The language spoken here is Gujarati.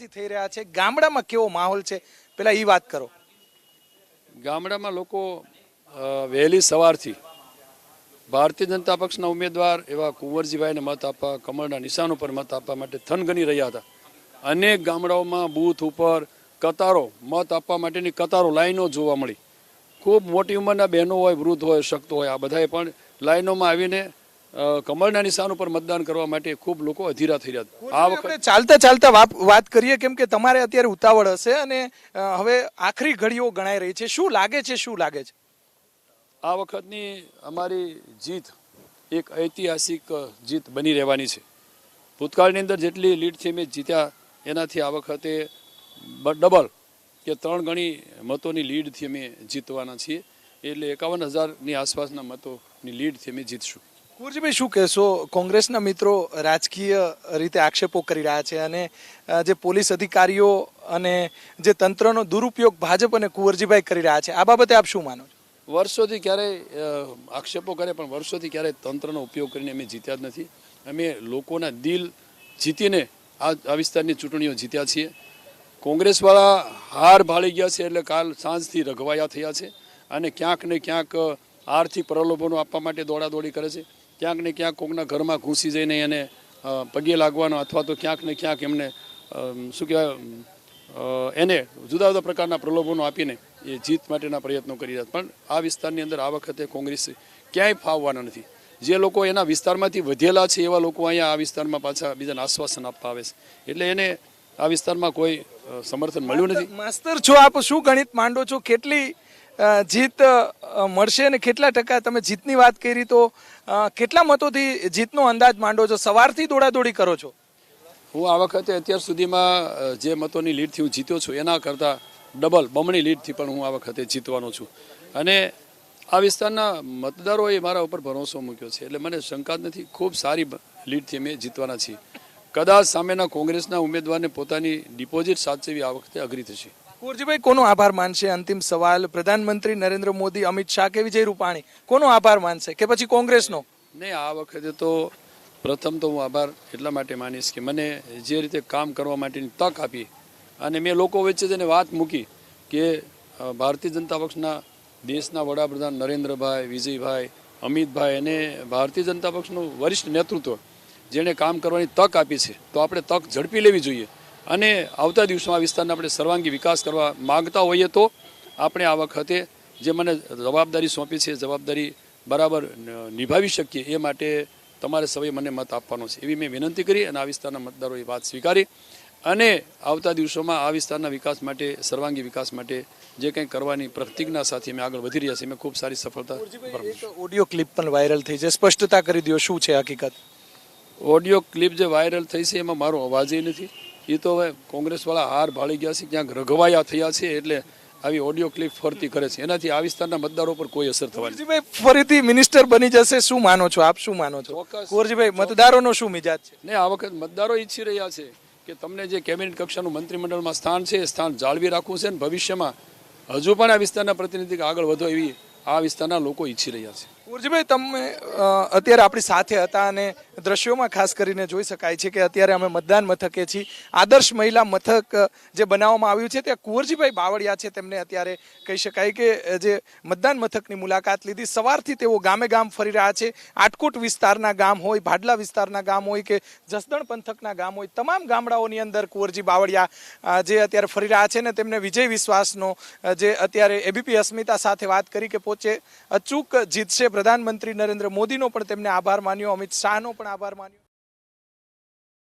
થઈ રહ્યા છે ગામડામાં કેવો માહોલ છે પેલા ઈ વાત કરો। ગામડામાં લોકો વહેલી સવારથી ભારતીય જનતા પક્ષના ઉમેદવાર એવા કુંવરજીભાઈને મત આપવા, કમળના નિશાન ઉપર મત આપવા માટે થનગની રહ્યા હતા। અનેક ગામડાઓમાં બૂથ ઉપર કતારો, મત આપવા માટેની કતારો, લાઈનો જોવા મળી। ખૂબ મોટી ઉંમરના બહેનો હોય, વૃદ્ધ હોય, શક્ત હોય, આ બધાએ પણ લાઈનોમાં આવીને કમળના નિશાન ઉપર મતદાન કરવા માટે ખૂબ લોકો અધીરા થઈ રહ્યા હતા। આ વખતે ચાલતા ચાલતા વાત કરીએ કેમ કે તમારે અત્યારે ઉતાવળ હશે અને હવે આખરી ઘડીઓ ગણાઈ રહી છે, શું લાગે છે આ વખતની અમારી જીત એક ઐતિહાસિક જીત બની રહેવાની છે। ભૂતકાળની અંદર જેટલી લીડથી અમે જીત્યા એનાથી આ વખતે ડબલ કે 3 ગણી મતોની લીડથી અમે જીતવાના છીએ। એટલે 51,000ની આસપાસના મતોની લીડથી અમે જીતશું। કુંવરજીભાઈ શું કહેશો? કોંગ્રેસના મિત્રો રાજકીય રીતે આક્ષેપો કરી રહ્યા છે અને જે પોલીસ અધિકારીઓ અને જે તંત્રનો દુરુપયોગ ભાજપ અને કુંવરજીભાઈ કરી રહ્યા છે, આ બાબતે આપ શું માનો છો? વર્ષોથી ક્યારેય આક્ષેપો કરે પણ વર્ષોથી ક્યારેય તંત્રનો ઉપયોગ કરીને અમે જીત્યા જ નથી। અમે લોકોના દિલ જીતીને આ વિસ્તારની ચૂંટણીઓ જીત્યા છીએ। કોંગ્રેસવાળા હાર ભાળી ગયા છે એટલે કાલ સાંજથી રઘવાયા થયા છે અને ક્યાંક ને ક્યાંક આર્થિક પ્રલોભનો આપવા માટે દોડાદોડી કરે છે। ક્યાંક ને ક્યાંક કોકના ઘરમાં ઘૂસી જઈને એને પગે લાગવાનો અથવા તો ક્યાંક ને ક્યાંક એમને શું કહેવાય એને જુદા જુદા પ્રકારના પ્રલોભનો આપીને એ જીત માટેના પ્રયત્નો કરી રહ્યા છે। પણ આ વિસ્તારની અંદર આ વખતે કોંગ્રેસ ક્યાંય ફાવવાના નથી। જે લોકો એના વિસ્તારમાંથી વધેલા છે એવા લોકો અહીંયા આ વિસ્તારમાં પાછા બીજાને આશ્વાસન આપવા આવે છે, એટલે એને આ વિસ્તારમાં કોઈ સમર્થન મળ્યું નથી। માસ્તર છો આપ, શું ગણિત માંડો છો? કેટલી જીત મળશે અને કેટલા ટકા? તમે જીતની વાત કરી તો કેટલા મતોથી જીતનો અંદાજ માંડો છો? સવારથી દોડાદોડી કરો છો? હું આ વખતે અત્યાર સુધીમાં જે મતોની લીડથી હું જીત્યો છું એના કરતાં ડબલ, બમણી લીડથી પણ હું આ વખતે જીતવાનો છું અને આ વિસ્તારના મતદારોએ મારા ઉપર ભરોસો મૂક્યો છે, એટલે મને શંકા જ નથી। ખૂબ સારી લીડથી અમે જીતવાના છીએ। કદાચ સામેના કોંગ્રેસના ઉમેદવારને પોતાની ડિપોઝિટ સાચવી આ વખતે અઘરી થશે। કુંવરજીભાઈ કોનો આભાર માનશે? અંતિમ સવાલ, પ્રધાનમંત્રી નરેન્દ્ર મોદી, અમિત શાહ કે વિજય રૂપાણી, કોનો આભાર માનશે કે પછી કોંગ્રેસનો? નહીં, આ વખતે તો પ્રથમ તો હું આભાર એટલા માટે માનીશ કે મને જે રીતે કામ કરવા માટેની તક આપી અને મેં લોકો વચ્ચે તેને વાત મૂકી કે ભારતીય જનતા પક્ષના દેશના વડાપ્રધાન નરેન્દ્રભાઈ, વિજયભાઈ, અમિતભાઈ અને ભારતીય જનતા પક્ષનું વરિષ્ઠ નેતૃત્વ જેણે કામ કરવાની તક આપી છે, તો આપણે તક ઝડપી લેવી જોઈએ અને આવતા દિવસોમાં આ વિસ્તારના આપણે સર્વાંગી વિકાસ કરવા માગતા હોઈએ તો આપણે આ વખતે જે મને જવાબદારી સોંપી છે જવાબદારી બરાબર નિભાવી શકીએ એ માટે તમારે સૌએ મને મત આપવાનો છે એવી મેં વિનંતી કરી અને આ વિસ્તારના મતદારોએ વાત સ્વીકારી અને આવતા દિવસોમાં આ વિસ્તારના વિકાસ માટે, સર્વાંગી વિકાસ માટે જે કંઈ કરવાની પ્રતિજ્ઞા સાથે અમે આગળ વધી રહ્યા છીએ। મેં ખૂબ સારી સફળતા। ઓડિયો ક્લિપ પણ વાયરલ થઈ છે, સ્પષ્ટતા કરી દો, શું છે હકીકત? ઓડિયો ક્લિપ જે વાયરલ થઈ છે એમાં મારો અવાજ નથી। એ તો હવે કોંગ્રેસવાળા હાર ભાળી ગયા છે, ક્યાંક રઘવાયા થયા છે એટલે આવી ઓડિયો ક્લિપ ફરતી કરે છે, એનાથી આ વિસ્તારના મતદારો પર કોઈ અસર થવાની નથી। ફરીથી મિનિસ્ટર બની જશે, શું માનો છો આપ? શું માનો છો કુંવરજીભાઈ? મતદારોનો શું મિજાજ છે? ને આ વખત મતદારો ઈચ્છી રહ્યા છે કે તમને જે કેબિનેટ કક્ષાનું મંત્રીમંડળમાં સ્થાન છે એ સ્થાન જાળવી રાખવું છે અને ભવિષ્યમાં હજુ પણ આ વિસ્તારના પ્રતિનિધિ આગળ વધો એવી આ વિસ્તારના લોકો ઈચ્છી રહ્યા છે। કુંવરજીભાઈ, તમે અત્યારે આપણી સાથે હતા અને દ્રશ્યોમાં ખાસ કરીને જોઈ શકાય છે કે અત્યારે અમે મતદાન મથકે છીએ। આદર્શ મહિલા મથક જે બનાવવામાં આવ્યું છે ત્યાં કુંવરજીભાઈ બાવળિયા છે, તેમને અત્યારે કહી શકાય કે જે મતદાન મથકની મુલાકાત લીધી। સવારથી તેઓ ગામે ગામ ફરી રહ્યા છે। આટકોટ વિસ્તારના ગામ હોય, ભાડલા વિસ્તારના ગામ હોય કે જસદણ પંથકના ગામ હોય, તમામ ગામડાઓની અંદર કુંવરજી બાવળિયા જે અત્યારે ફરી રહ્યા છે ને તેમને વિજય વિશ્વાસનો જે અત્યારે એબીપી અસ્મિતા સાથે વાત કરી કે પોતે અચૂક જીતશે। પ્રધાનમંત્રી નરેન્દ્ર મોદીનો પણ તેમને આભાર માન્યો, અમિત શાહનો પણ આભાર માન્યો।